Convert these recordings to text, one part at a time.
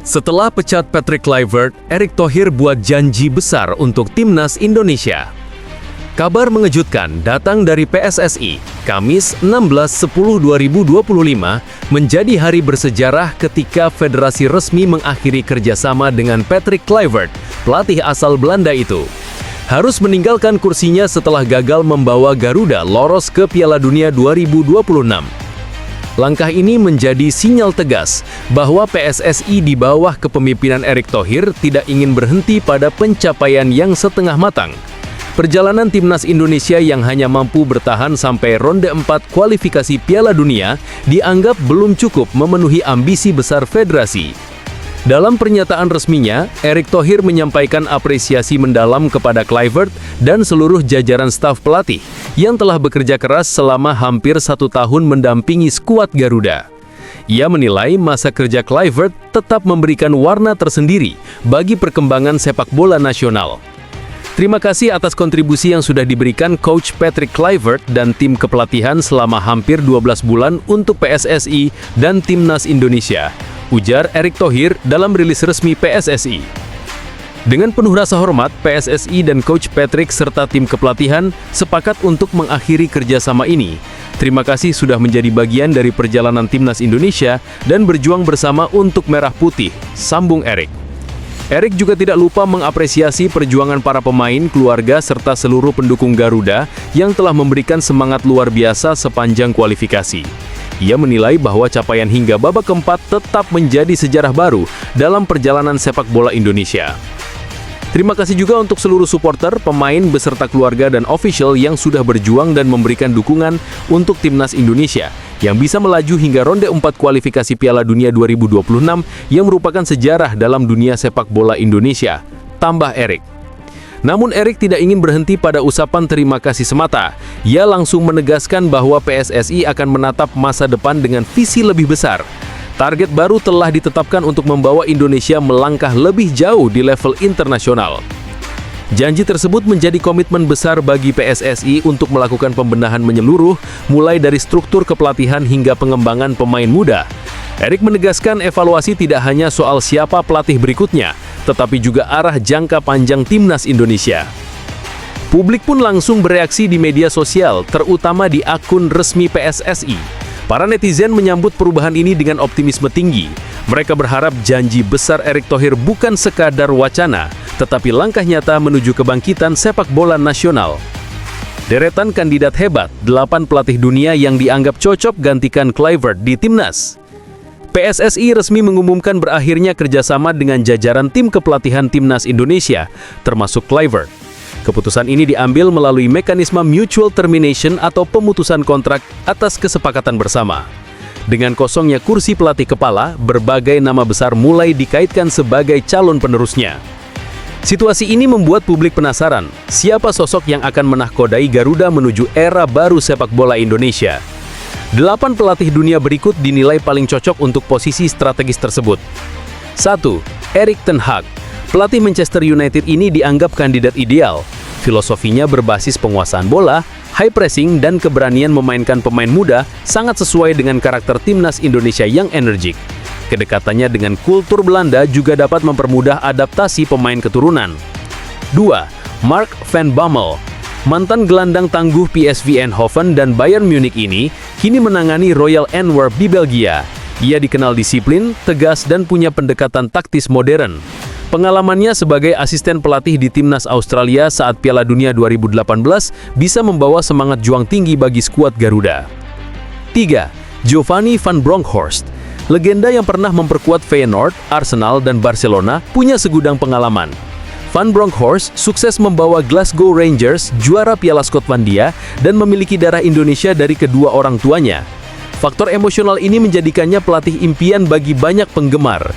Setelah pecat Patrick Kluivert, Erick Thohir buat janji besar untuk timnas Indonesia. Kabar mengejutkan datang dari PSSI. Kamis 16/10/2025 menjadi hari bersejarah ketika federasi resmi mengakhiri kerjasama dengan Patrick Kluivert, pelatih asal Belanda itu. Harus meninggalkan kursinya setelah gagal membawa Garuda lolos ke Piala Dunia 2026. Langkah ini menjadi sinyal tegas bahwa PSSI di bawah kepemimpinan Erick Thohir tidak ingin berhenti pada pencapaian yang setengah matang. Perjalanan timnas Indonesia yang hanya mampu bertahan sampai ronde 4 kualifikasi Piala Dunia dianggap belum cukup memenuhi ambisi besar federasi. Dalam pernyataan resminya, Erick Thohir menyampaikan apresiasi mendalam kepada Kluivert dan seluruh jajaran staf pelatih yang telah bekerja keras selama hampir 1 tahun mendampingi skuad Garuda. Ia menilai masa kerja Kluivert tetap memberikan warna tersendiri bagi perkembangan sepak bola nasional. Terima kasih atas kontribusi yang sudah diberikan Coach Patrick Kluivert dan tim kepelatihan selama hampir 12 bulan untuk PSSI dan Timnas Indonesia, ujar Erick Thohir dalam rilis resmi PSSI. Dengan penuh rasa hormat, PSSI dan Coach Patrick serta tim kepelatihan sepakat untuk mengakhiri kerjasama ini. Terima kasih sudah menjadi bagian dari perjalanan Timnas Indonesia dan berjuang bersama untuk Merah Putih, sambung Erick. Erick juga tidak lupa mengapresiasi perjuangan para pemain, keluarga, serta seluruh pendukung Garuda yang telah memberikan semangat luar biasa sepanjang kualifikasi. Ia menilai bahwa capaian hingga babak keempat tetap menjadi sejarah baru dalam perjalanan sepak bola Indonesia. Terima kasih juga untuk seluruh supporter, pemain, beserta keluarga dan official yang sudah berjuang dan memberikan dukungan untuk Timnas Indonesia yang bisa melaju hingga ronde 4 kualifikasi Piala Dunia 2026 yang merupakan sejarah dalam dunia sepak bola Indonesia, tambah Erick. Namun Erick tidak ingin berhenti pada usapan terima kasih semata. Ia langsung menegaskan bahwa PSSI akan menatap masa depan dengan visi lebih besar. Target baru telah ditetapkan untuk membawa Indonesia melangkah lebih jauh di level internasional. Janji tersebut menjadi komitmen besar bagi PSSI untuk melakukan pembenahan menyeluruh, mulai dari struktur kepelatihan hingga pengembangan pemain muda. Erick menegaskan evaluasi tidak hanya soal siapa pelatih berikutnya, tetapi juga arah jangka panjang Timnas Indonesia. Publik pun langsung bereaksi di media sosial, terutama di akun resmi PSSI. Para netizen menyambut perubahan ini dengan optimisme tinggi. Mereka berharap janji besar Erick Thohir bukan sekadar wacana, tetapi langkah nyata menuju kebangkitan sepak bola nasional. Deretan kandidat hebat, 8 pelatih dunia yang dianggap cocok gantikan Kluivert di timnas. PSSI resmi mengumumkan berakhirnya kerjasama dengan jajaran tim kepelatihan Timnas Indonesia, termasuk Kluivert. Keputusan ini diambil melalui mekanisme mutual termination atau pemutusan kontrak atas kesepakatan bersama. Dengan kosongnya kursi pelatih kepala, berbagai nama besar mulai dikaitkan sebagai calon penerusnya. Situasi ini membuat publik penasaran, siapa sosok yang akan menahkodai Garuda menuju era baru sepak bola Indonesia. 8 pelatih dunia berikut dinilai paling cocok untuk posisi strategis tersebut. 1. Erik ten Hag. Pelatih Manchester United ini dianggap kandidat ideal. Filosofinya berbasis penguasaan bola, high pressing, dan keberanian memainkan pemain muda sangat sesuai dengan karakter Timnas Indonesia yang energik. Kedekatannya dengan kultur Belanda juga dapat mempermudah adaptasi pemain keturunan. 2. Mark van Bommel. Mantan gelandang tangguh PSV Eindhoven dan Bayern Munich ini kini menangani Royal Antwerp di Belgia. Ia dikenal disiplin, tegas, dan punya pendekatan taktis modern. Pengalamannya sebagai asisten pelatih di Timnas Australia saat Piala Dunia 2018 bisa membawa semangat juang tinggi bagi skuad Garuda. 3. Giovanni van Bronckhorst. Legenda yang pernah memperkuat Feyenoord, Arsenal, dan Barcelona punya segudang pengalaman. Van Bronckhorst sukses membawa Glasgow Rangers juara Piala Skotlandia dan memiliki darah Indonesia dari kedua orang tuanya. Faktor emosional ini menjadikannya pelatih impian bagi banyak penggemar.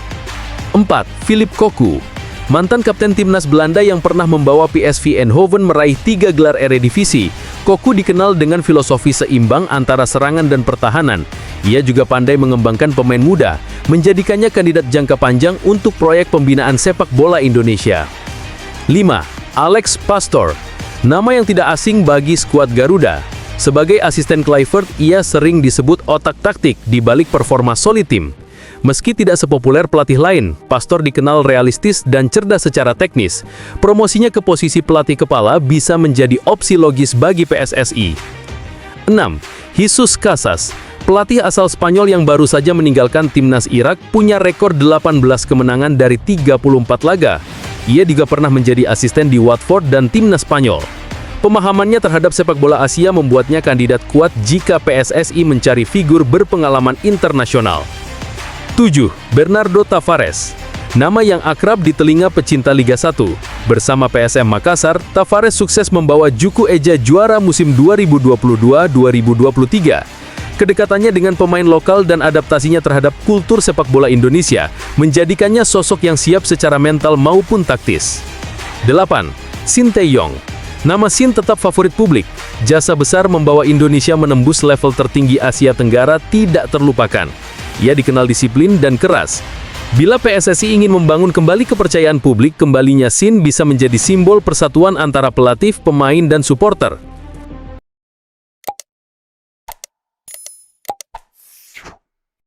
4. Philip Cocu. Mantan kapten timnas Belanda yang pernah membawa PSV Eindhoven meraih 3 gelar Eredivisie. Cocu dikenal dengan filosofi seimbang antara serangan dan pertahanan. Ia juga pandai mengembangkan pemain muda, menjadikannya kandidat jangka panjang untuk proyek pembinaan sepak bola Indonesia. 5. Alex Pastor. Nama yang tidak asing bagi skuad Garuda. Sebagai asisten Kluivert, ia sering disebut otak taktik di balik performa solid tim. Meski tidak sepopuler pelatih lain, Pastor dikenal realistis dan cerdas secara teknis. Promosinya ke posisi pelatih kepala bisa menjadi opsi logis bagi PSSI. 6. Jesus Casas, pelatih asal Spanyol yang baru saja meninggalkan timnas Irak, punya rekor 18 kemenangan dari 34 laga. Ia juga pernah menjadi asisten di Watford dan timnas Spanyol. Pemahamannya terhadap sepak bola Asia membuatnya kandidat kuat jika PSSI mencari figur berpengalaman internasional. 7. Bernardo Tavares, nama yang akrab di telinga pecinta Liga 1. Bersama PSM Makassar, Tavares sukses membawa Juku Eja juara musim 2022-2023. Kedekatannya dengan pemain lokal dan adaptasinya terhadap kultur sepak bola Indonesia menjadikannya sosok yang siap secara mental maupun taktis. 8. Shin Tae-yong, nama Shin tetap favorit publik. Jasa besar membawa Indonesia menembus level tertinggi Asia Tenggara tidak terlupakan. Ia dikenal disiplin dan keras. Bila PSSI ingin membangun kembali kepercayaan publik, kembalinya Shin bisa menjadi simbol persatuan antara pelatih, pemain, dan supporter.